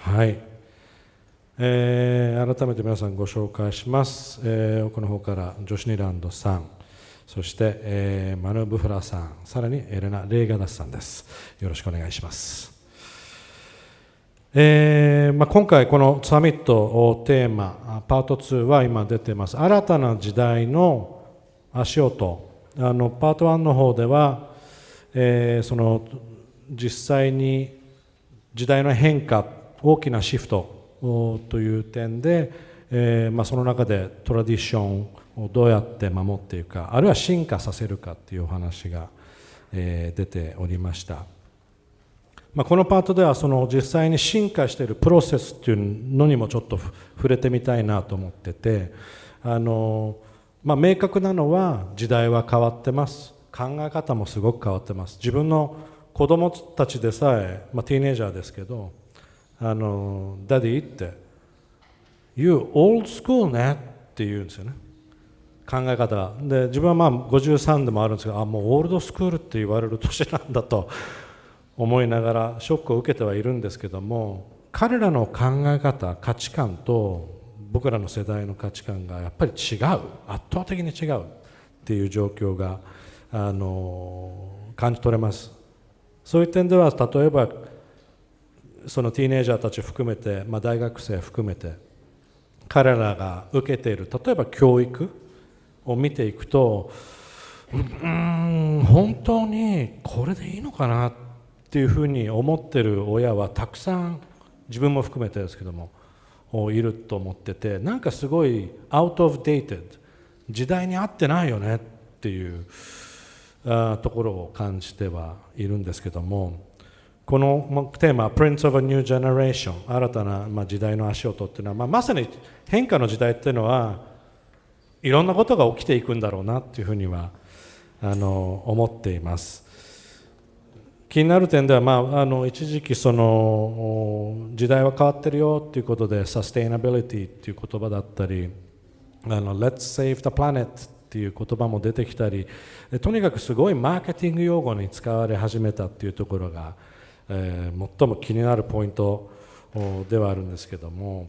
はい、改めて皆さんご紹介します。奥の方からジョシニランドさん、そして、マヌ・ブフラさん、さらにエレナ・レイガダスさんです。よろしくお願いします。今回このサミットテーマパート2は今出てます。新たな時代の足音。パート1の方では、その実際に時代の変化、大きなシフトという点で、その中でトラディションをどうやって守っていくか、あるいは進化させるかというお話が、出ておりました。このパートではその実際に進化しているプロセスっていうのにもちょっと触れてみたいなと思ってて、明確なのは時代は変わってます。考え方もすごく変わってます。自分の子供たちでさえ、ティーネイジャーですけど、ダディって You old school ねって言うんですよね、考え方で。自分は53でもあるんですけど、もうオールドスクールって言われる年なんだと思いながらショックを受けてはいるんですけども、彼らの考え方、価値観と僕らの世代の価値観がやっぱり違う、圧倒的に違うっていう状況が感じ取れます。そういう点では例えばそのティーネイジャーたち含めて、大学生含めて彼らが受けている例えば教育を見ていくと、本当にこれでいいのかなっていうふうに思ってる親はたくさん、自分も含めてですけどもいると思ってて、なんかすごいアウトオブデーテッド、時代に合ってないよねっていうところを感じてはいるんですけども、このテーマ Prince of a New Generation、 新たな時代の足音っていうのは、まさに変化の時代っていうのはいろんなことが起きていくんだろうなっていうふうには思っています。気になる点では、一時期その時代は変わってるよっていうことでサステイナビリティっていう言葉だったり、Let's save the planetっていう言葉も出てきたり、とにかくすごいマーケティング用語に使われ始めたっていうところが、最も気になるポイントではあるんですけども、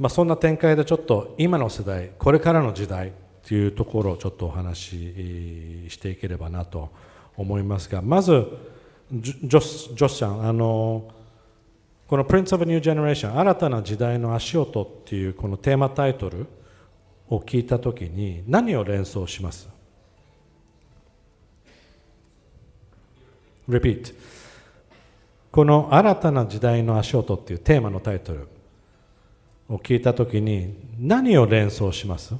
そんな展開でちょっと今の世代、これからの時代っていうところをちょっとお話ししていければなと思いますが、まずジョスさん、この Prince of a New Generation、 新たな時代の足音っていうこのテーマタイトルを聞いたときに何を連想します？ Repeat。 この新たな時代の足音っていうテーマのタイトルを聞いたときに何を連想します？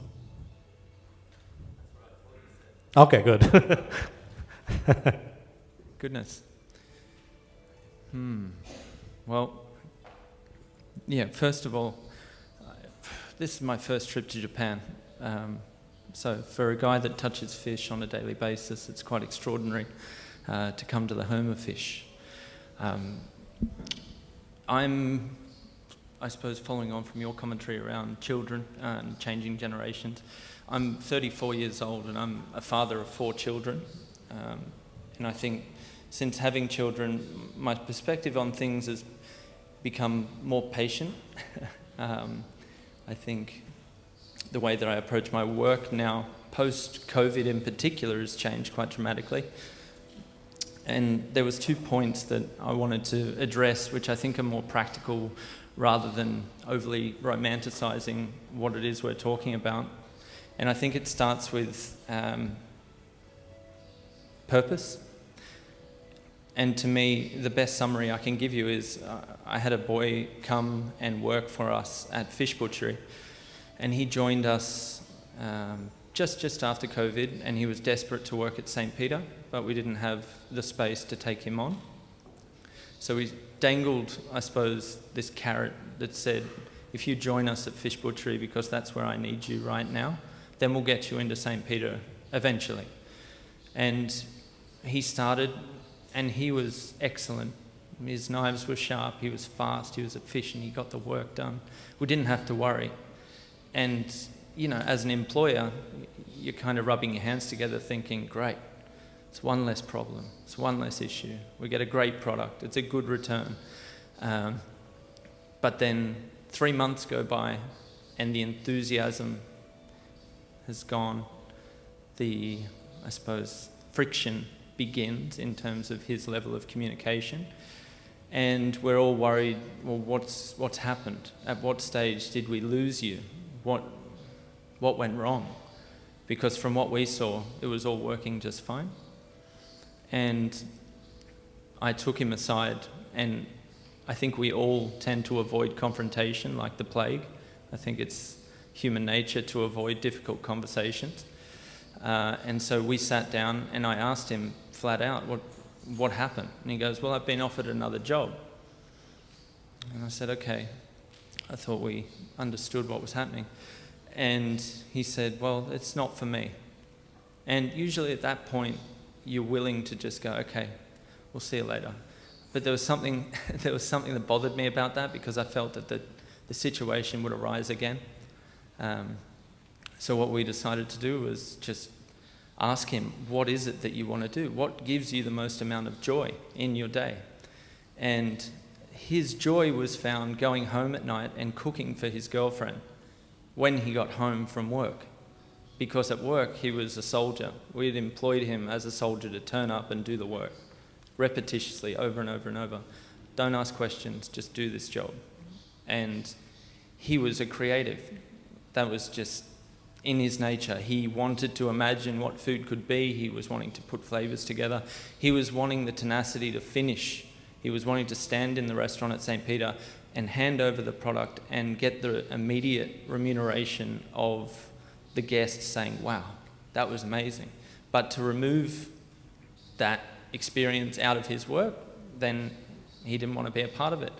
Okay, good. Goodness. Well, yeah, first of all, this is my first trip to Japan. So for a guy that touches fish on a daily basis, it's quite extraordinary to come to the home of fish. I'm, I suppose, following on from your commentary around children and changing generations. I'm 34 years old and I'm a father of 4 children. And I think since having children, my perspective on things has become more patient. I think the way that I approach my work now, post-COVID in particular, has changed quite dramatically. And there was 2 points that I wanted to address, which I think are more practical rather than overly romanticizing what it is we're talking about. And I think it starts with purpose. And to me, the best summary I can give you is I had a boy come and work for us at Fish Butchery, and he joined us just after COVID, and he was desperate to work at St. Peter, but we didn't have the space to take him on. So we dangled, I suppose, this carrot that said, if you join us at Fish Butchery because that's where I need you right now, then we'll get you into St. Peter eventually. And he started, and he was excellent. His knives were sharp, he was fast, he was efficient, he got the work done. We didn't have to worry. And, you know, as an employer, you're kind of rubbing your hands together thinking, great, it's one less problem, it's one less issue. We get a great product, it's a good return. But then 3 months go by and the enthusiasm has gone. The, I suppose, friction begins in terms of his level of communication. And we're all worried, well, what's happened? At what stage did we lose you? What went wrong? Because from what we saw, it was all working just fine. And I took him aside, and I think we all tend to avoid confrontation like the plague. I think it's human nature to avoid difficult conversations. And so we sat down and I asked him flat out, what happened? And he goes, well, I've been offered another job. And I said, okay. I thought we understood what was happening. And he said, well, it's not for me. And usually at that point, you're willing to just go, okay, we'll see you later. But there was something that bothered me about that, because I felt that the situation would arise again. So what we decided to do was just ask him, what is it that you want to do? What gives you the most amount of joy in your day? And his joy was found going home at night and cooking for his girlfriend when he got home from work. Because at work, he was a soldier. We had employed him as a soldier to turn up and do the work, repetitiously, over and over and over. Don't ask questions, just do this job. And he was a creative. That was just in his nature. He wanted to imagine what food could be. He was wanting to put flavours together. He was wanting the tenacity to finish. He was wanting to stand in the restaurant at St. Peter and hand over the product and get the immediate remuneration of the guests saying, wow, that was amazing. But to remove that experience out of his work, then he didn't want to be a part of it.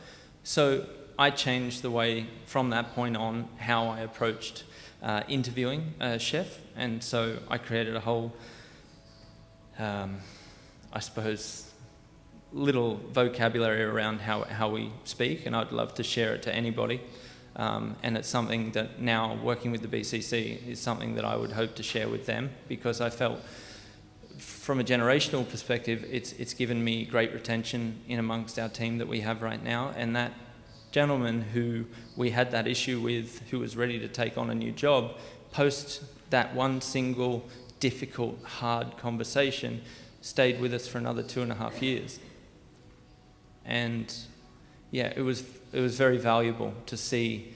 So I changed the way, from that point on, how I approached interviewing a chef. And so I created a whole, I suppose, little vocabulary around how we speak, and I'd love to share it to anybody. And it's something that now, working with the BCC, is something that I would hope to share with them, because I felt, from a generational perspective, it's given me great retention in amongst our team that we have right now. And that gentleman who we had that issue with, who was ready to take on a new job, post that one single difficult, hard conversation, stayed with us for another 2.5 years. And yeah, it was very valuable to see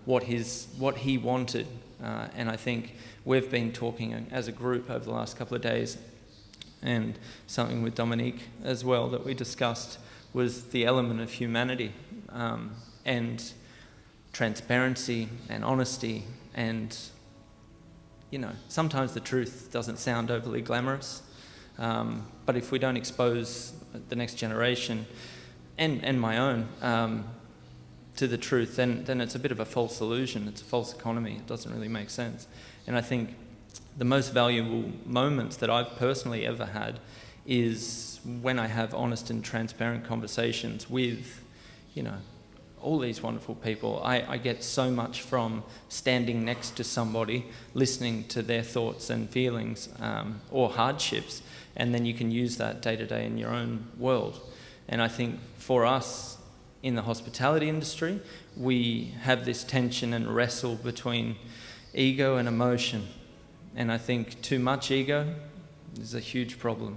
what he wanted. And I think we've been talking as a group over the last couple of days, and something with Dominique as well that we discussed was the element of humanity, and transparency and honesty. And, you know, sometimes the truth doesn't sound overly glamorous, but if we don't expose the next generation and my own to the truth, then it's a bit of a false illusion. It's a false economy. It doesn't really make sense. And I think the most valuable moments that I've personally ever had is when I have honest and transparent conversations with, you know, all these wonderful people. I get so much from standing next to somebody, listening to their thoughts and feelings, or hardships, and then you can use that day to day in your own world. And I think for us in the hospitality industry, we have this tension and wrestle between ego and emotion. And I think too much ego is a huge problem.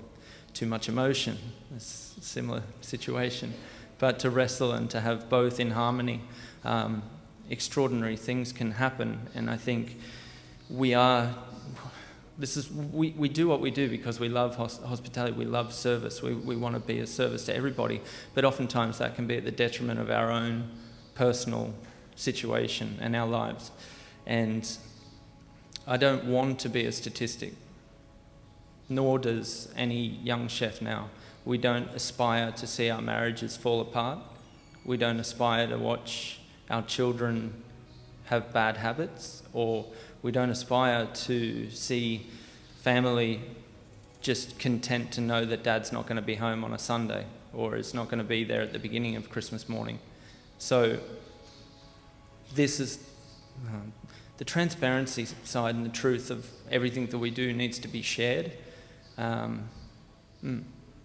Too much emotion is a similar situation. But to wrestle and to have both in harmony, extraordinary things can happen. And I think we do what we do because we love hospitality, we love service, we want to be a service to everybody. But oftentimes that can be at the detriment of our own personal situation and our lives. And I don't want to be a statistic, nor does any young chef now. We don't aspire to see our marriages fall apart. We don't aspire to watch our children have bad habits, or we don't aspire to see family just content to know that dad's not going to be home on a Sunday, or is not going to be there at the beginning of Christmas morning. So this is the transparency side, and the truth of everything that we do needs to be shared.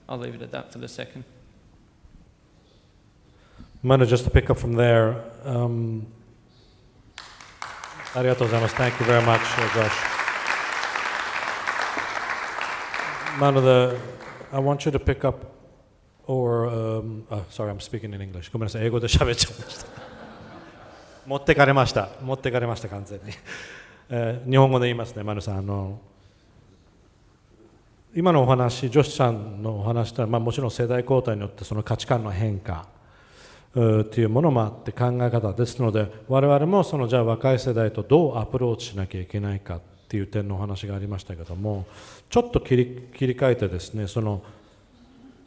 I'll leave it at that for the second. Manu, just to pick up from there, ありがとうございます。Thank you very much, Josh. Manu, I want you to pick up, sorry, I'm speaking in English. ごめんなさい、英語で喋っちゃいました。持ってかれました、完全に。日本語で言いますね、マヌさん。今のお話、ジョシさんのお話とは、もちろん世代交代によってその価値観の変化というものもあって考え方ですので、我々もじゃあ若い世代とどうアプローチしなきゃいけないかっていう点のお話がありましたけども、ちょっと切り替えてですね、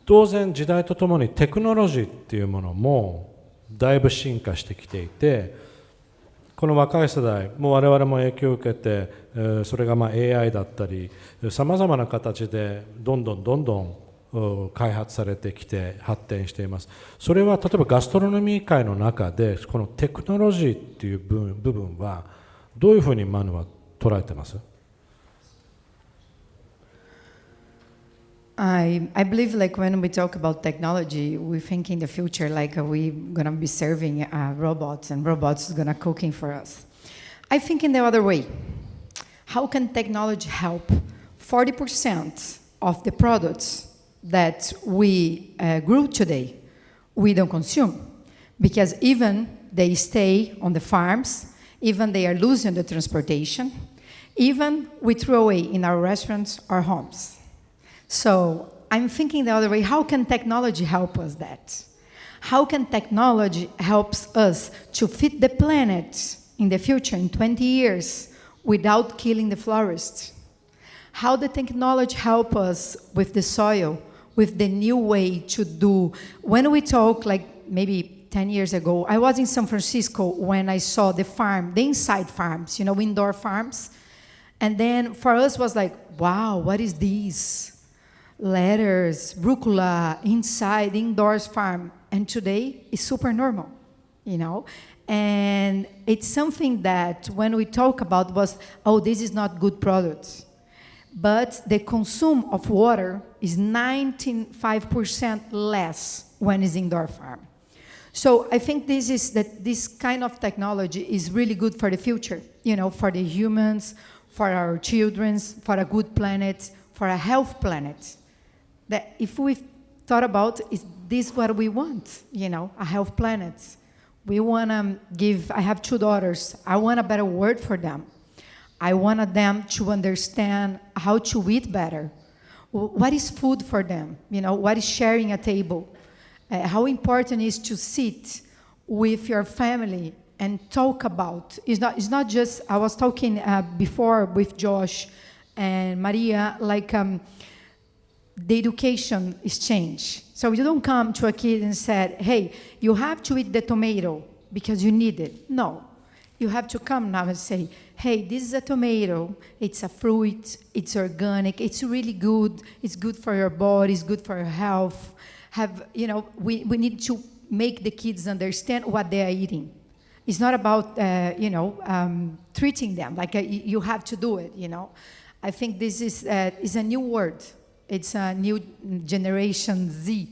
当然時代とともにテクノロジーっていうものもだいぶ進化してきていて、この若い世代も我々も影響を受けて、それがAI だったりさまざまな形でどんどん開発されてきて発展しています。それは例えばガストロノミー界の中でこのテクノロジーっていう部分はどういうふうにマヌは捉えてます？I believe like when we talk about technology, we think in the future like we're gonna be serving robots and robots is gonna cooking for us. I think in the other way. How can technology help 40% of the products that we grew today, we don't consume? Because even they stay on the farms, even they are losing the transportation, even we throw away in our restaurants or homes. So I'm thinking the other way, how can technology help us that? How can technology help us to feed the planet in the future, in 20 years, without killing the forest? How the technology help us with the soil, with the new way to do? When we talk, like maybe 10 years ago, I was in San Francisco when I saw the inside farms, indoor farms. And then for us was like, wow, what is this? Lettuce, rucola, inside, indoors farm. And today, it's super normal, And it's something that when we talk about was, this is not good products. But the consume of water is 95% less when it's indoor farm. So I think this kind of technology is really good for the future, for the humans, for our children, for a good planet, for a health planet. That if we thought about, is this what we want, a health planet? We want to I have 2 daughters. I want a better word for them. I wanted them to understand how to eat better. What is food for them? What is sharing a table? How important it is to sit with your family and talk about. It's not just, I was talking before with Josh and Maria, like the education is changed. So you don't come to a kid and say, hey, you have to eat the tomato because you need it. No. You have to come now and say, hey, this is a tomato. It's a fruit. It's organic. It's really good. It's good for your body. It's good for your health. We need to make the kids understand what they are eating. It's not about, treating them like you have to do it, I think this is a new word. It's a new generation Z.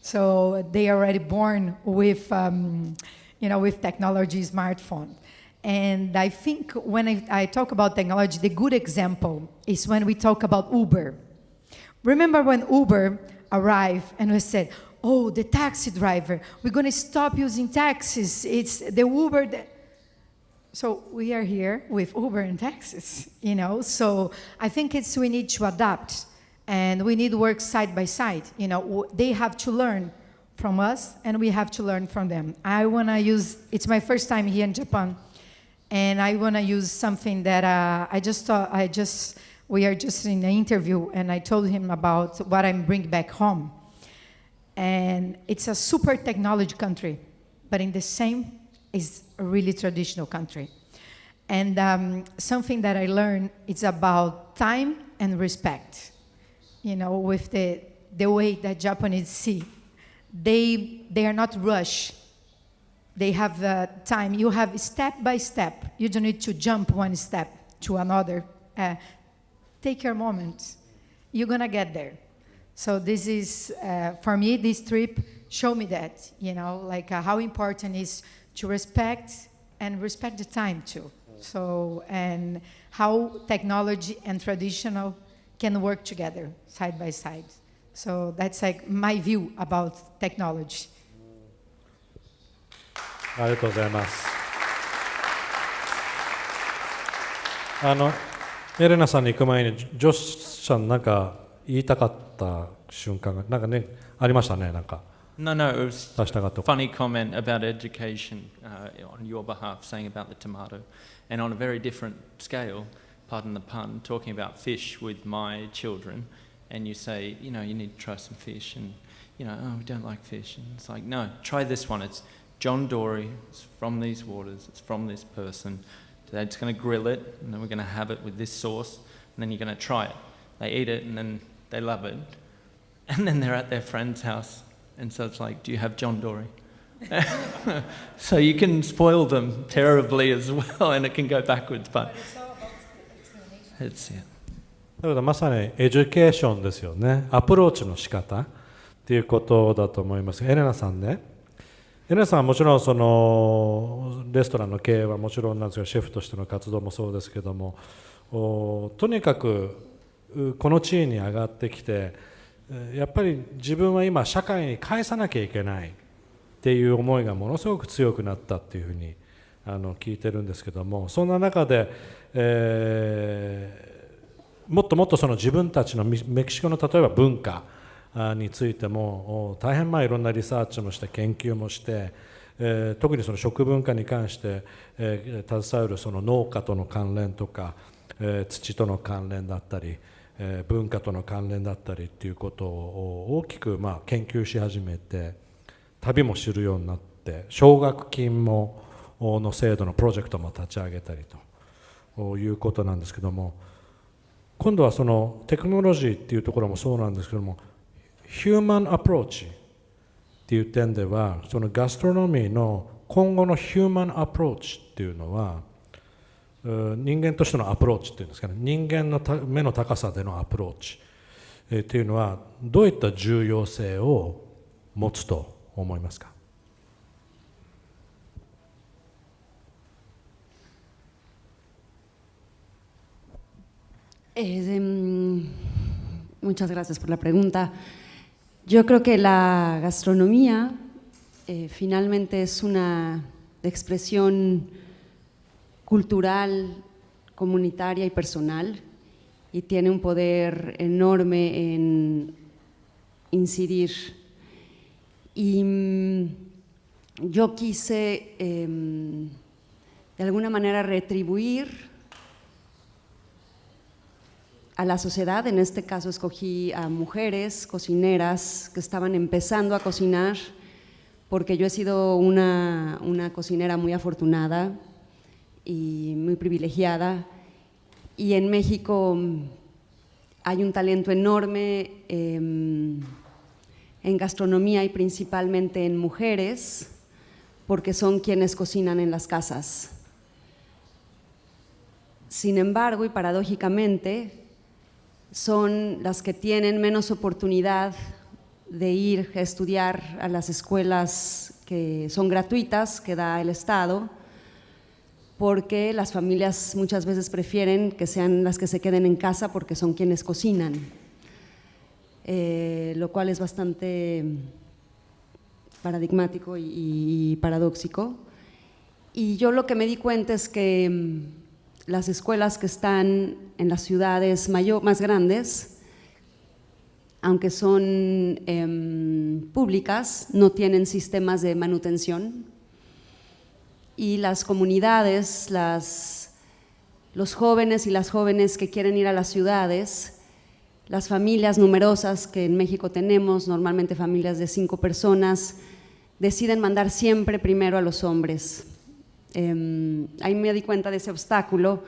So they are already born with, with technology, smartphone. And I think when I talk about technology, the good example is when we talk about Uber. Remember when Uber arrived and we said, oh, the taxi driver, we're going to stop using taxis. It's the Uber. So we are here with Uber and taxis, So I think we need to adapt. And we need to work side by side. They have to learn from us, and we have to learn from them. I want to use, it's my first time here in Japan, and I want to use something that we are just in an interview, and I told him about what I'm bringing back home. And it's a super technology country, but in the same, is a really traditional country. And something that I learned is about time and respect. With the way that Japanese see. They are not rushed. They have time. You have step by step. You don't need to jump one step to another. Take your moment. You're going to get there. So this is, for me, this trip show me that, you know, like how important is to respect and respect the time too. So, and how technology and traditional can work together side by side. So that's like my view about technology. ありがとうございます。エレナさんに行く前にジョシさんなんか言いたかった瞬間がなんかねありましたねなんか。No, no, it was 出したかった。 funny comment about education on your behalf, saying about the tomato, and on a very different scale, pardon the pun, talking about fish with my children, and you say, you know, you need to try some fish, and you know, oh, we don't like fish, and it's like, no, try this one. It's John Dory. It's from these waters. It's from this person. They're just going to grill it, and then we're going to have it with this sauce, and then you're going to try it. They eat it, and then they love it, and then they're at their friend's house. And so it's like, do you have John Dory? So you can spoil them terribly as well, and it can go backwards, but it's, yeah. だからまさにエデュケーションですよね。アプローチの仕方っていうことだと思います。エレナさんね。エレナさんはもちろんそのレストランの経営はもちろんなんですが、シェフとしての活動もそうですけども、とにかくこの地位に上がってきて、やっぱり自分は今社会に返さなきゃいけないっていう思いがものすごく強くなったっていうふうに聞いてるんですけども、そんな中で、もっともっとその自分たちのメキシコの例えば文化についても大変いろんなリサーチもして研究もして、特にその食文化に関して、携わるその農家との関連とか、土との関連だったり文化との関連だったりっていうことを大きく研究し始めて、旅も知るようになって、奨学金もの制度のプロジェクトも立ち上げたりということなんですけども、今度はそのテクノロジーっていうところもそうなんですけども、ヒューマンアプローチっていう点では、そのガストロノミーの今後のヒューマンアプローチっていうのは、人間としてのアプローチっていうんですかね、人間の目の高さでのアプローチっていうのはどういった重要性を持つと思いますか。Muchas gracias por la pregunta. Yo creo que la gastronomía finalmente es una expresión cultural, comunitaria y personal, y tiene un poder enorme en incidir. Y yo quise de alguna manera retribuir a la sociedad. En este caso escogí a mujeres cocineras que estaban empezando a cocinar, porque yo he sido una cocinera muy afortunada y muy privilegiada, y en México hay un talento enorme en gastronomía y principalmente en mujeres, porque son quienes cocinan en las casas. Sin embargo, y paradójicamente, son las que tienen menos oportunidad de ir a estudiar a las escuelas que son gratuitas, que da el Estado, porque las familias muchas veces prefieren que sean las que se queden en casa porque son quienes cocinan, lo cual es bastante paradigmático y paradójico. Y yo lo que me di cuenta es que las escuelas que están en las ciudades más grandes, aunque son públicas, no tienen sistemas de manutención, y las comunidades, los jóvenes y las jóvenes que quieren ir a las ciudades, las familias numerosas que en México tenemos, normalmente familias de 5 personas, deciden mandar siempre primero a los hombres. Ahí me di cuenta de ese obstáculo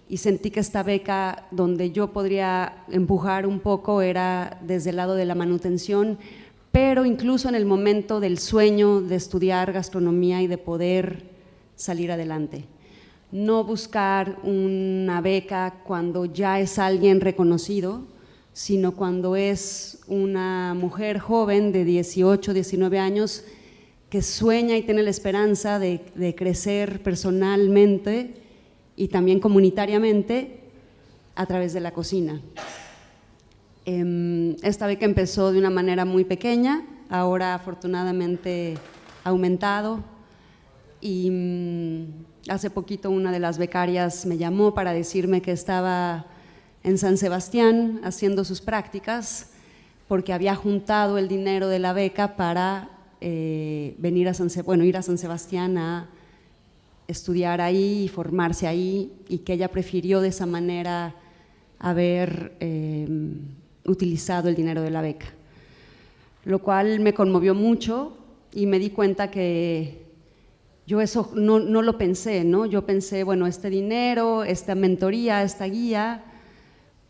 y sentí que esta beca, donde yo podría empujar un poco, era desde el lado de la manutención, pero incluso en el momento del sueño de estudiar gastronomía y de poder salir adelante. No buscar una beca cuando ya es alguien reconocido, sino cuando es una mujer joven de 18, 19 años que sueña y tiene la esperanza de crecer personalmente y también comunitariamente a través de la cocina. Esta beca empezó de una manera muy pequeña, ahora afortunadamente ha aumentado, y hace poquito una de las becarias me llamó para decirme que estaba en San Sebastián haciendo sus prácticas porque había juntado el dinero de la beca para ir a San Sebastián a estudiar ahí y formarse ahí, y que ella prefirió de esa manera haber utilizado el dinero de la beca, lo cual me conmovió mucho y me di cuenta que yo eso no lo pensé, ¿no? Yo pensé, bueno, este dinero, esta mentoría, esta guía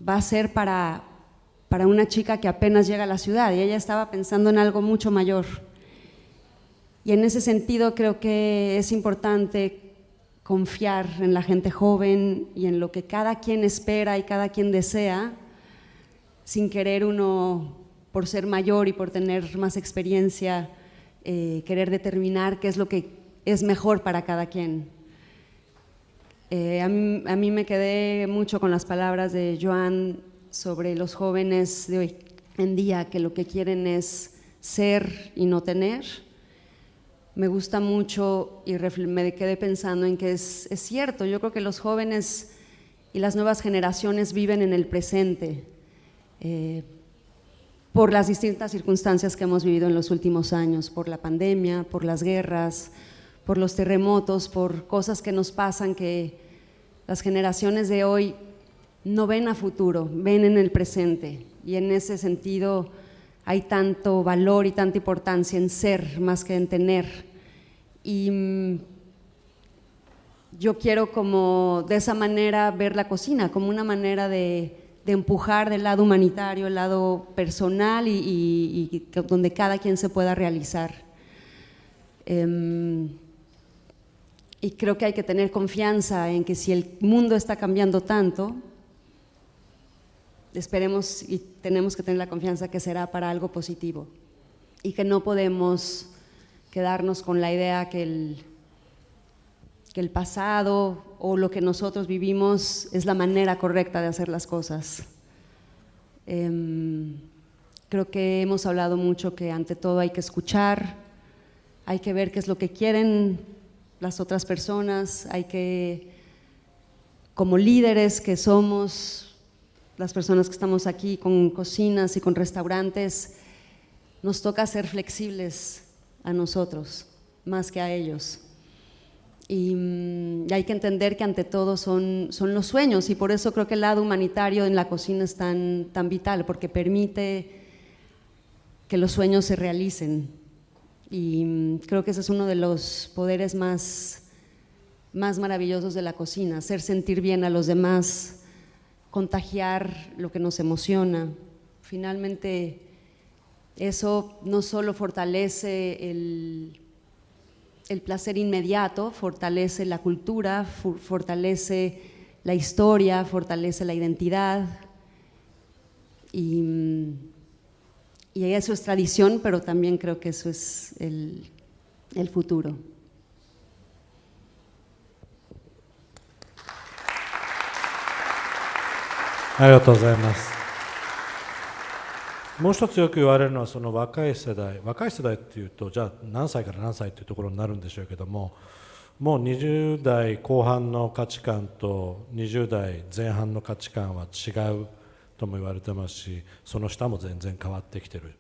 va a ser para una chica que apenas llega a la ciudad, y ella estaba pensando en algo mucho mayor. Y en ese sentido creo que es importante confiar en la gente joven y en lo que cada quien espera y cada quien desea, sin querer uno, por ser mayor y por tener más experiencia, querer determinar qué es lo que es mejor para cada quien. A mí me quedé mucho con las palabras de Joan sobre los jóvenes de hoy en día, que lo que quieren es ser y no tener. Me gusta mucho y me quedé pensando en que es cierto. Yo creo que los jóvenes y las nuevas generaciones viven en el presente por las distintas circunstancias que hemos vivido en los últimos años, por la pandemia, por las guerras, por los terremotos, por cosas que nos pasan que las generaciones de hoy no ven a futuro, ven en el presente, y en ese sentido hay tanto valor y tanta importancia en ser más que en tener. Y yo quiero como de esa manera ver la cocina, como una manera de empujar del lado humanitario, el lado personal y donde cada quien se pueda realizar. Y creo que hay que tener confianza en que si el mundo está cambiando tanto, esperemos y tenemos que tener la confianza que será para algo positivo, y que no podemos quedarnos con la idea que el pasado o lo que nosotros vivimos es la manera correcta de hacer las cosas. Creo que hemos hablado mucho que ante todo hay que escuchar, hay que ver qué es lo que quieren las otras personas, hay que, como líderes que somos, las personas que estamos aquí con cocinas y con restaurantes, nos toca ser flexibles a nosotros más que a ellos. Y hay que entender que ante todo son los sueños, y por eso creo que el lado humanitario en la cocina es tan vital, porque permite que los sueños se realicen. Y creo que ese es uno de los poderes más maravillosos de la cocina, hacer sentir bien a los demás, contagiar lo que nos emociona. Finalmente, eso no solo fortalece el placer inmediato, fortalece la cultura, fortalece la historia, fortalece la identidad, y eso es tradición, pero también creo que eso es el futuro.ありがとうございます。もう一つよく言われるのは、その若い世代っていうと、じゃあ何歳から何歳っていうところになるんでしょうけども、もう20代後半の価値観と20代前半の価値観は違うとも言われてますし、その下も全然変わってきてる。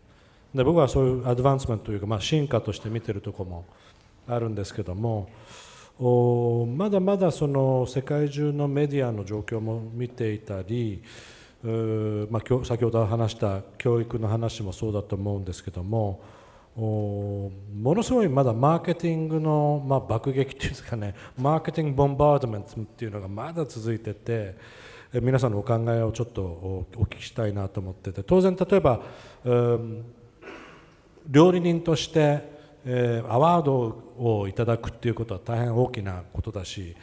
で、僕はそういうアドバンスメントというか、進化として見てるところもあるんですけども、まだまだその世界中のメディアの状況も見ていたり、先ほど話した教育の話もそうだと思うんですけども、ものすごいまだマーケティングの、爆撃っていうんですかね、マーケティングボンバードメントっていうのがまだ続いてて、皆さんのお考えをちょっとお聞きしたいなと思ってて、当然例えば料理人としてアワードをいただくっていうことは大変大きなことだし、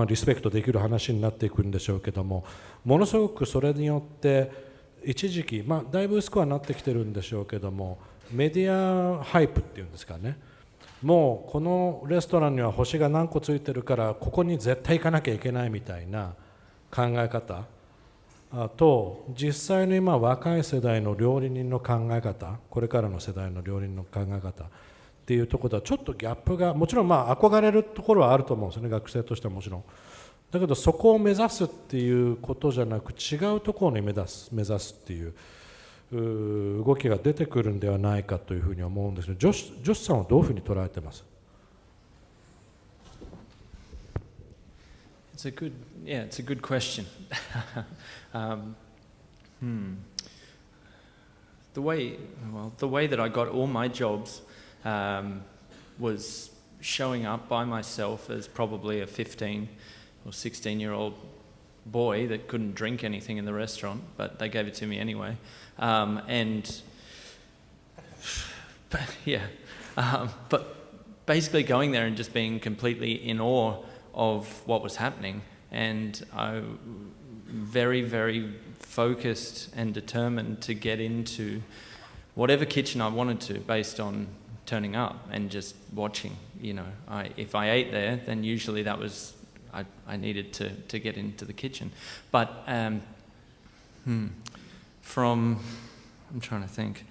リスペクトできる話になっていくんでしょうけども、ものすごくそれによって一時期、だいぶ薄くはなってきてるんでしょうけども、メディアハイプっていうんですかね、もうこのレストランには星が何個ついてるからここに絶対行かなきゃいけないみたいな考え方と、実際の今若い世代の料理人の考え方、これからの世代の料理人の考え方っていうところではちょっとギャップが、もちろん憧れるところはあると思うんですよね、学生としてはもちろん。だけどそこを目指すっていうことじゃなく、違うところに目指すっていう動きが出てくるんではないかというふうに思うんですけど、ジョシさんはどういうふうに捉えてます？ It's a good question. The way that I got all my jobs was showing up by myself as probably a 15 or 16-year-old boy that couldn't drink anything in the restaurant, but they gave it to me anyway. But basically going there and just being completely in awe of what was happening, and I very, very focused and determined to get into whatever kitchen I wanted to based on turning up and just watching. If I ate there, then usually that was I needed to get into the kitchen. But I'm trying to think.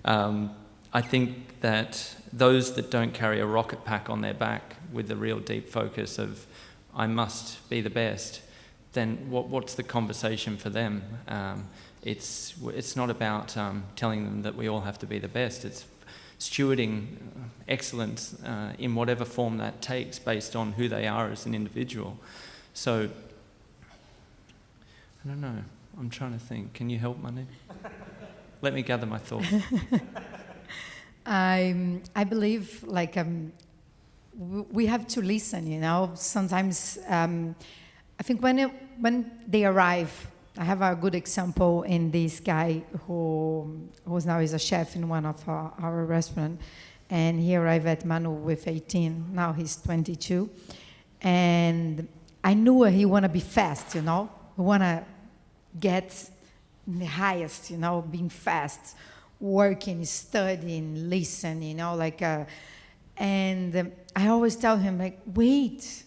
I think that those that don't carry a rocket pack on their back with the real deep focus of I must be the best, then what's the conversation for them? It's not about telling them that we all have to be the best. It's stewarding excellence in whatever form that takes based on who they are as an individual. So, I don't know. I'm trying to think. Can you help, Manu? Let me gather my thoughts. I believe we have to listen, Sometimes I think when they arrive, I have a good example in this guy who's now is a chef in one of our restaurants, and he arrived at Manu with 18. Now he's 22, and I knew he want to be fast, He want to get the highest, being fast, working, studying, listening, and I always tell him wait,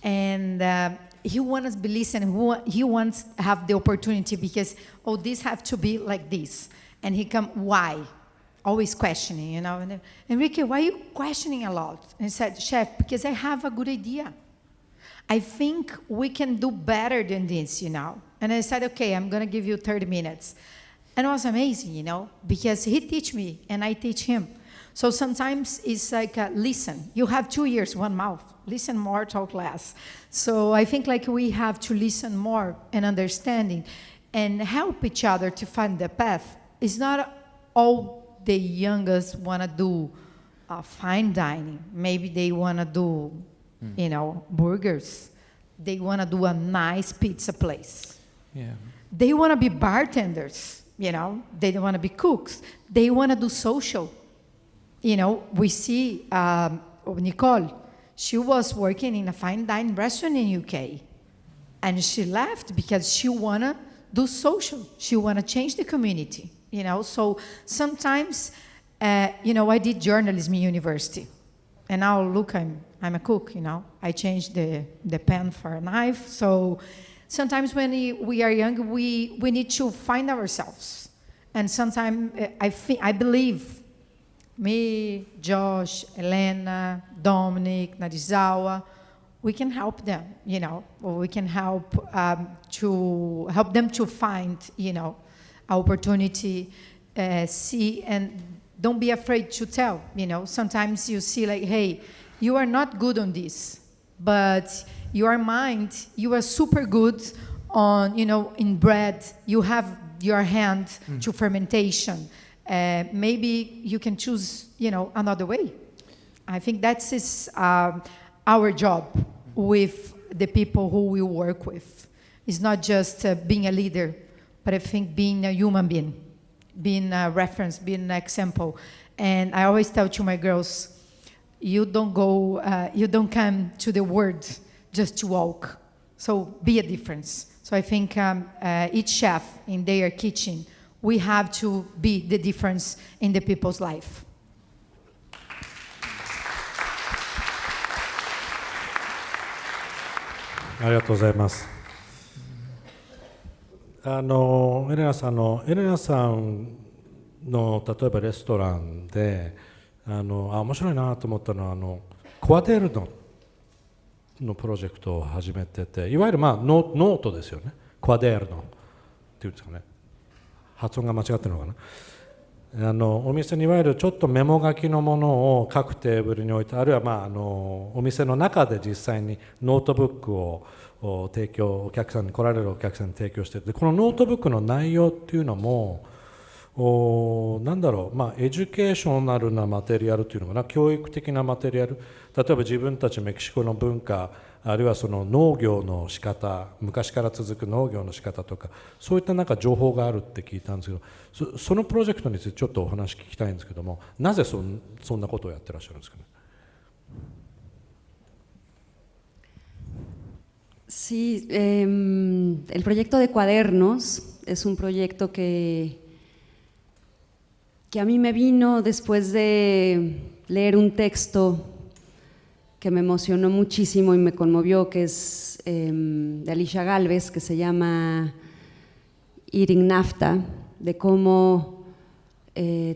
and he wants to be listening. He wants to have the opportunity because, this have to be like this. And he come, why? Always questioning, And Enrique, why are you questioning a lot? And he said, Chef, because I have a good idea. I think we can do better than this, And I said, okay, I'm going to give you 30 minutes. And it was amazing, because he teach me and I teach him. So sometimes it's like, listen, you have 2 ears, 1 mouth. Listen more, talk less. So I think we have to listen more and understanding and help each other to find the path. It's not all the youngest want to do fine dining. Maybe they want to do, burgers. They want to do a nice pizza place. Yeah. They want to be bartenders, They don't want to be cooks. They want to do social. We see Nicole. She was working in a fine dining restaurant in UK, and she left because she wanna do social. She wanna change the community. So sometimes, I did journalism in university, and now look, I'm a cook. I changed the pen for a knife. So sometimes when we are young, we need to find ourselves, and sometimes I believe. Me, Josh, Elena, Dominic, Narizawa, we can help them, or we can help to help them to find, opportunity, see, and don't be afraid to tell, Sometimes you see hey, you are not good on this, but your mind, you are super good on, in bread, you have your hand to fermentation. Maybe you can choose, another way. I think that's our job with the people who we work with. It's not just being a leader, but I think being a human being, being a reference, being an example. And I always tell to my girls, you don't go, you don't come to the world just to walk. So be a difference. So I think each chef in their kitchen, we have to be the difference in the people's life. ありがとうございます。エレナさんの例えばレストランで面白いなと思ったのはクワデルノのプロジェクトを始めてて、いわゆるノートですよね。クワデルノっていうんですかね。発音が間違ってるのかな。お店にいわゆるちょっとメモ書きのものを各テーブルに置いて、あるいはお店の中で実際にノートブックを提供、来られるお客さんに提供してて、このノートブックの内容っていうのもなんだろう、エデュケーショナルなマテリアルというのかな、教育的なマテリアル、例えば自分たちメキシコの文化、あるいはその農業の仕方、昔から続く農業の仕方とか、そういった情報があるって聞いたんですけど、そのプロジェクトについてちょっとお話聞きたいんですけども、なぜそんなことをやってらっしゃるんですかね。Sí, el proyecto de cuadernos es un proyecto que a mí me vino después de leer un texto que me emocionó muchísimo y me conmovió, que es de Alicia Galvez, que se llama Eating NAFTA, de cómo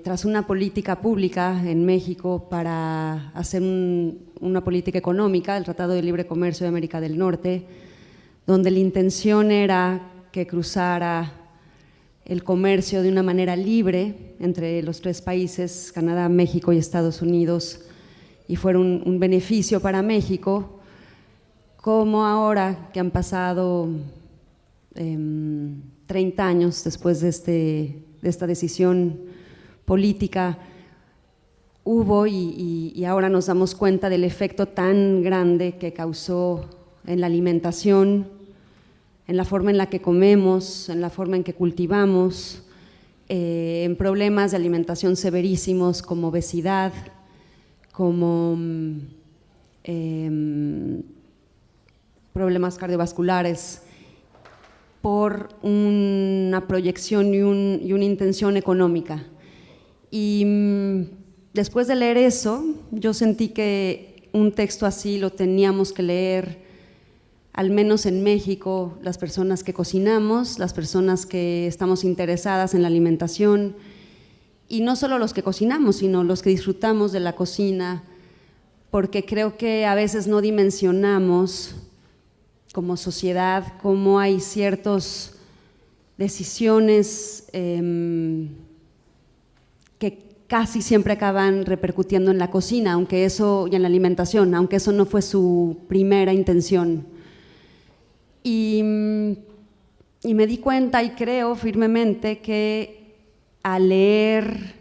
tras una política pública en México para hacer una política económica, el Tratado de Libre Comercio de América del Norte, donde la intención era que cruzara el comercio de una manera libre entre los tres países, Canadá, México y Estados Unidos, y fuera un beneficio para México, como ahora que han pasado 30 años después de esta decisión política, hubo y ahora nos damos cuenta del efecto tan grande que causó en la alimentación, en la forma en la que comemos, en la forma en que cultivamos, en problemas de alimentación severísimos como obesidad, como problemas cardiovasculares, por una proyección y una intención económica. Y después de leer eso, yo sentí que un texto así lo teníamos que leer, al menos en México, las personas que cocinamos, las personas que estamos interesadas en la alimentación, y no solo los que cocinamos, sino los que disfrutamos de la cocina, porque creo que a veces no dimensionamos como sociedad cómo hay ciertas decisiones que casi siempre acaban repercutiendo en la cocina, aunque eso, y en la alimentación, aunque eso no fue su primera intención. Y me di cuenta y creo firmemente que al leer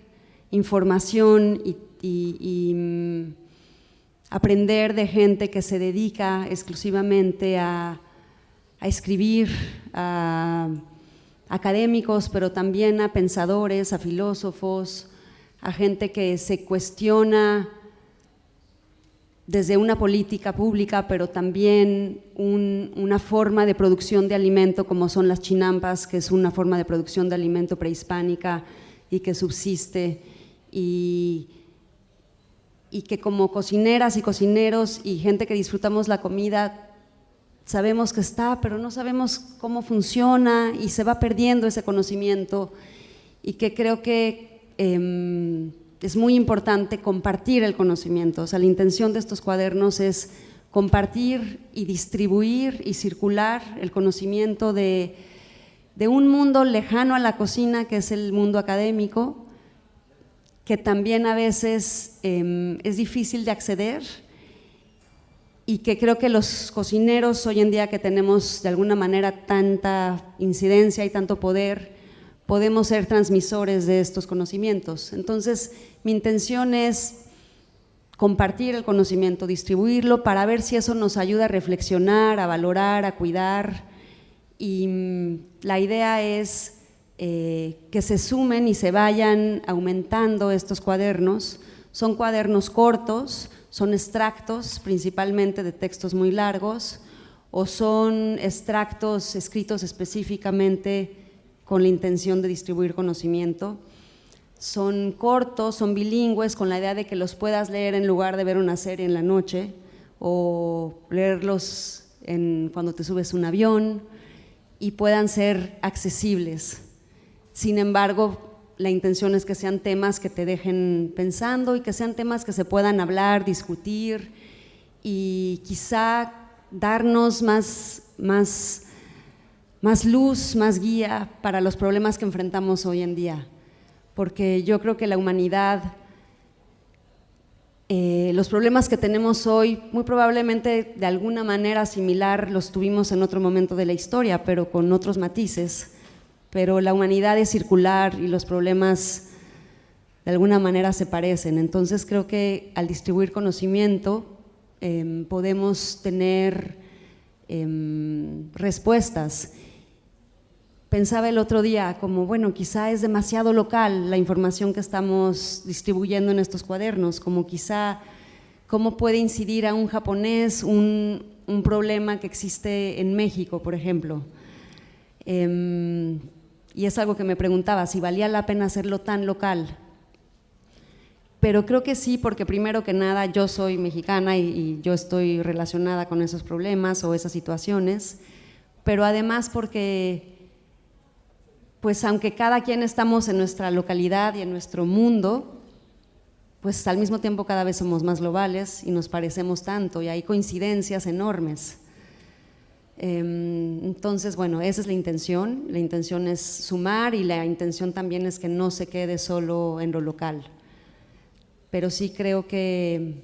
información y aprender de gente que se dedica exclusivamente a escribir, a académicos, pero también a pensadores, a filósofos, a gente que se cuestiona desde una política pública, pero también una forma de producción de alimento como son las chinampas, que es una forma de producción de alimento prehispánica y que subsiste, y que como cocineras y cocineros y gente que disfrutamos la comida, sabemos que está, pero no sabemos cómo funciona y se va perdiendo ese conocimiento, y que creo que es muy importante compartir el conocimiento. O sea, la intención de estos cuadernos es compartir y distribuir y circular el conocimiento de un mundo lejano a la cocina, que es el mundo académico, que también a veces es difícil de acceder, y que creo que los cocineros hoy en día, que tenemos de alguna manera tanta incidencia y tanto poder, podemos ser transmisores de estos conocimientos. Entonces, mi intención es compartir el conocimiento, distribuirlo, para ver si eso nos ayuda a reflexionar, a valorar, a cuidar, y la idea es que se sumen y se vayan aumentando estos cuadernos. Son cuadernos cortos, son extractos principalmente de textos muy largos o son extractos escritos específicamente con la intención de distribuir conocimiento. Son cortos, son bilingües, con la idea de que los puedas leer en lugar de ver una serie en la noche o leerlos cuando te subes a un avión y puedan ser accesibles. Sin embargo, la intención es que sean temas que te dejen pensando y que sean temas que se puedan hablar, discutir y quizá darnos más luz, más guía para los problemas que enfrentamos hoy en día. Porque yo creo que la humanidad, los problemas que tenemos hoy, muy probablemente de alguna manera similar los tuvimos en otro momento de la historia, pero con otros matices. Pero la humanidad es circular y los problemas de alguna manera se parecen. Entonces creo que al distribuir conocimiento podemos tener respuestas. Pensaba el otro día como, bueno, quizá es demasiado local la información que estamos distribuyendo en estos cuadernos, como quizá cómo puede incidir a un japonés un problema que existe en México, por ejemplo. Y es algo que me preguntaba, si valía la pena hacerlo tan local. Pero creo que sí, porque primero que nada yo soy mexicana y yo estoy relacionada con esos problemas o esas situaciones, pero además porque, pues aunque cada quien estamos en nuestra localidad y en nuestro mundo, pues al mismo tiempo cada vez somos más globales y nos parecemos tanto y hay coincidencias enormes. Entonces, bueno, esa es la intención es sumar y la intención también es que no se quede solo en lo local, pero sí creo que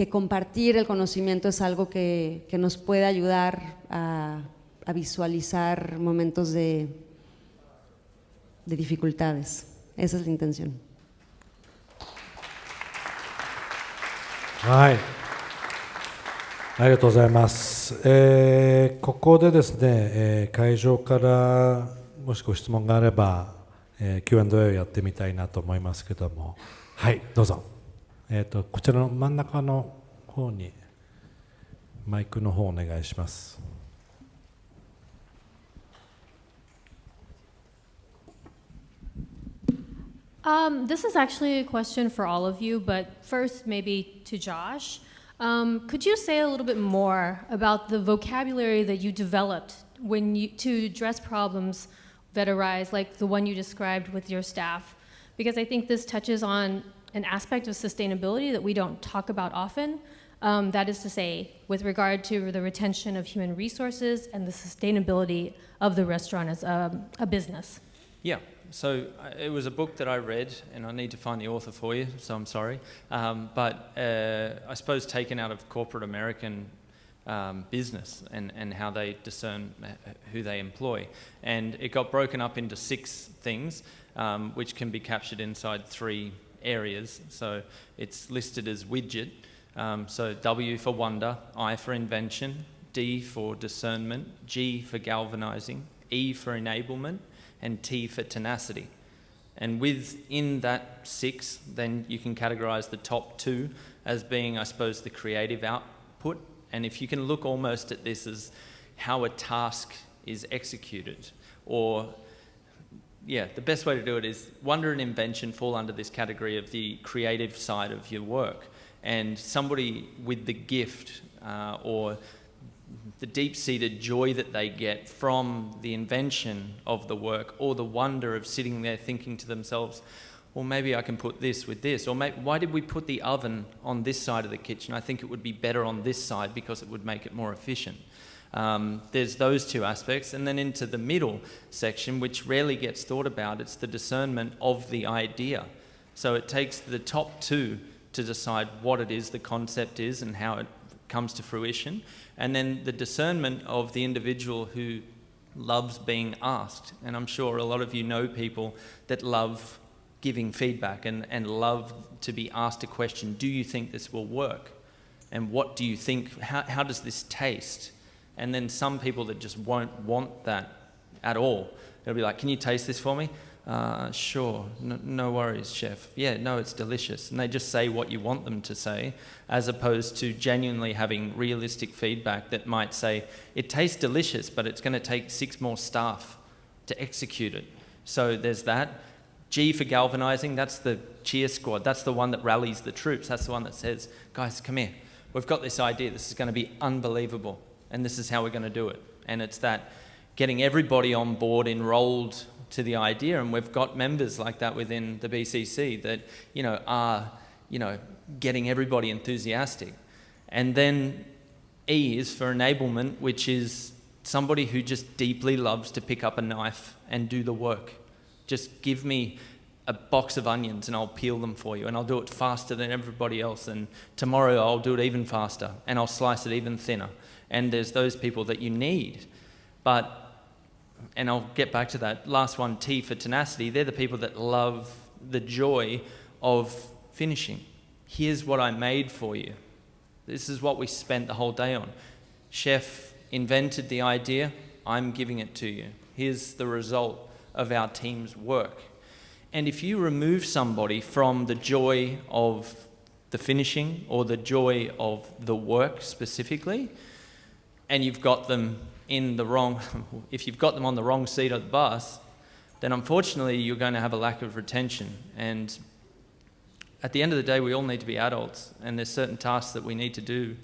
compartir el conocimiento es algo que nos puede ayudar a visualizar momentos de dificultades. Esa es la intención. はい、ありがとうございます。ここでですね、会場からもしご質問があれば、Q&A をやってみたいなと思いますけども、はい、どうぞ。こちらの真ん中の方にマイクの方お願いします。This is actually a question for all of you, but first maybe to Josh. Could you say a little bit more about the vocabulary that you developed to address problems that arise, like the one you described with your staff? Because I think this touches on an aspect of sustainability that we don't talk about often. That is to say, with regard to the retention of human resources and the sustainability of the restaurant as a business. Yeah, so it was a book that I read, and I need to find the author for you, so I'm sorry. But I suppose taken out of corporate American business and how they discern who they employ. And it got broken up into 6 things, which can be captured inside 3 areas. So it's listed as widget. So W for wonder, I for invention, D for discernment, G for galvanizing, E for enablement, and T for tenacity. And within that 6, then you can categorize the top 2 as being, I suppose, the creative output. And if you can look almost at this as how a task is executed, or, yeah, the best way to do it is wonder and invention fall under this category of the creative side of your work. And somebody with the gift or the deep-seated joy that they get from the invention of the work, or the wonder of sitting there thinking to themselves, well, maybe I can put this with this, or why did we put the oven on this side of the kitchen? I think it would be better on this side because it would make it more efficient. There's those 2 aspects, and then into the middle section, which rarely gets thought about, it's the discernment of the idea. So it takes the top 2 to decide what it is the concept is and how it comes to fruition, and then the discernment of the individual who loves being asked. And I'm sure a lot of you know people that love giving feedback and love to be asked a question, do you think this will work? And what do you think, how does this taste? And then some people that just won't want that at all. They'll be like, can you taste this for me? Sure, no worries, chef. Yeah, no, it's delicious. And they just say what you want them to say, as opposed to genuinely having realistic feedback that might say, it tastes delicious, but it's going to take 6 more staff to execute it. So there's that. G for galvanizing, that's the cheer squad. That's the one that rallies the troops. That's the one that says, guys, come here. We've got this idea. This is going to be unbelievable. And this is how we're going to do it. And it's that getting everybody on board, enrolled to the idea. And we've got members like that within the BCC that, are, getting everybody enthusiastic. And then E is for enablement, which is somebody who just deeply loves to pick up a knife and do the work. Just give me a box of onions and I'll peel them for you, and I'll do it faster than everybody else, and tomorrow I'll do it even faster and I'll slice it even thinner. And there's those people that you need. And I'll get back to that last one, T for tenacity. They're the people that love the joy of finishing. Here's what I made for you. This is what we spent the whole day on. Chef invented the idea, I'm giving it to you. Here's the result of our team's work. And if you remove somebody from the joy of the finishing or the joy of the work specifically, and you've got them if you've got them on the wrong seat of the bus, then unfortunately you're going to have a lack of retention. And at the end of the day, we all need to be adults, and there's certain tasks that we need to do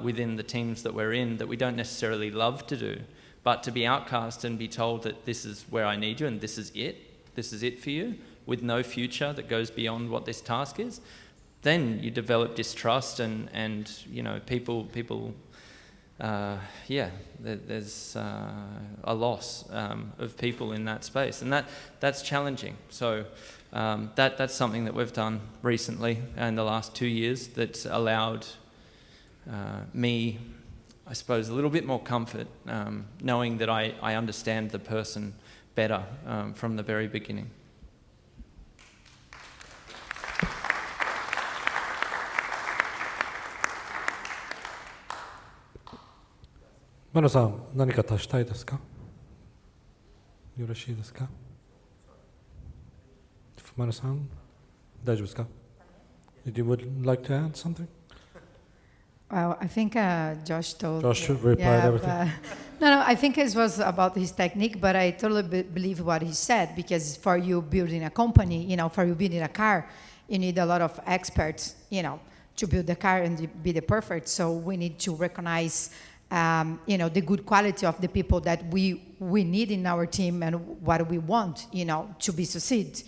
within the teams that we're in that we don't necessarily love to do. But to be outcast and be told that this is where I need you and this is it for you, with no future that goes beyond what this task is, then you develop distrust and people there's a loss of people in that space, and that's challenging. So that's something that we've done recently in the last 2 years that's allowed me, I suppose, a little bit more comfort, knowing that I understand the person better from the very beginning.マノさん、何か足したいですか？よろしいですか？マノさん、大丈夫ですか？ You would like to add something? Well, I think Josh told. Josh replied everything. No, I think it was about his technique, but I totally believe what he said, because for you building a company, for you building a car, you need a lot of experts, to build the car and be the perfect. So we need to recognize the good quality of the people that we need in our team and what we want, to be succeed.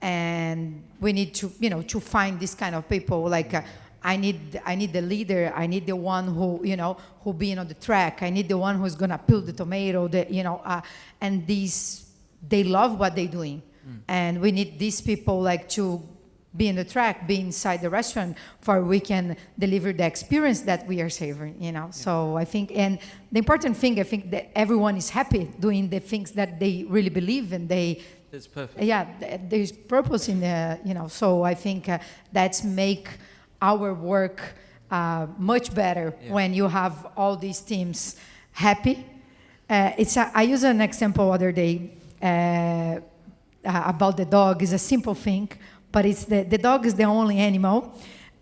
And we need to, to find this kind of people. Like I need the leader. I need the one who being on the track. I need the one who's gonna peel the tomato. And they love what they're doing. And we need these people to be in the track, be inside the restaurant, for we can deliver the experience that we are savoring, So I think, and the important thing, I think that everyone is happy doing the things that they really believe in. That's perfect. Yeah, there's purpose in the, so I think that's make our work much better when you have all these teams happy. I used an example other day about the dog. It's a simple thing, but it's the dog is the only animal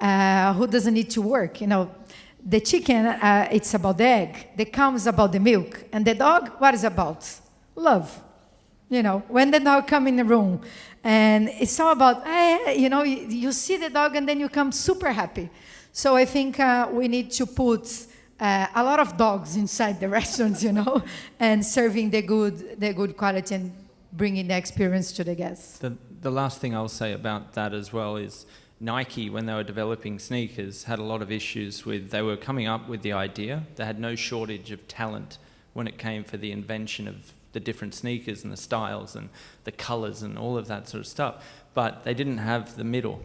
who doesn't need to work. The chicken, it's about the egg. The cow is about the milk. And the dog, what is about? Love. When the dog come in the room, and it's all about, you see the dog and then you come super happy. So I think we need to put a lot of dogs inside the restaurants, and serving the good quality and bringing the experience to the guests. The last thing I'll say about that as well is Nike, when they were developing sneakers, had a lot of issues with, they were coming up with the idea. They had no shortage of talent when it came for the invention of the different sneakers and the styles and the colours and all of that sort of stuff. But they didn't have the middle.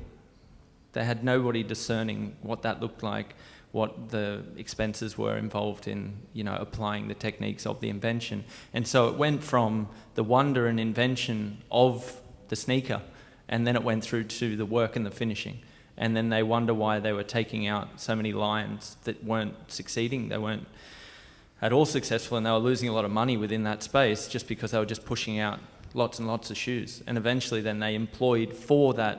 They had nobody discerning what that looked like, what the expenses were involved in, applying the techniques of the invention. And so it went from the wonder and invention of the sneaker, and then it went through to the work and the finishing. And then they wonder why they were taking out so many lines that weren't succeeding. They weren't at all successful, and they were losing a lot of money within that space just because they were just pushing out lots and lots of shoes. And eventually then they employed for that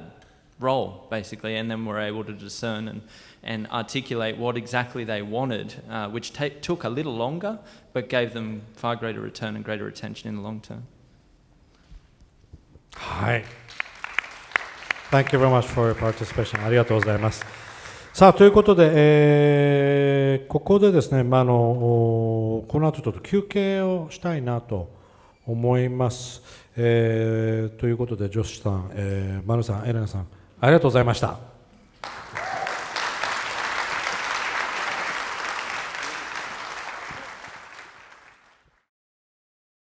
role, basically, and then were able to discern and articulate what exactly they wanted, which took a little longer, but gave them far greater return and greater retention in the long term. はい。Thank you very much for your participation. ありがとうございます。さあ、ということで、ここでですね、この後ちょっと休憩をしたいなと思います。ということで、ジョシュさん、マヌさん、エレナさん、ありがとうございました。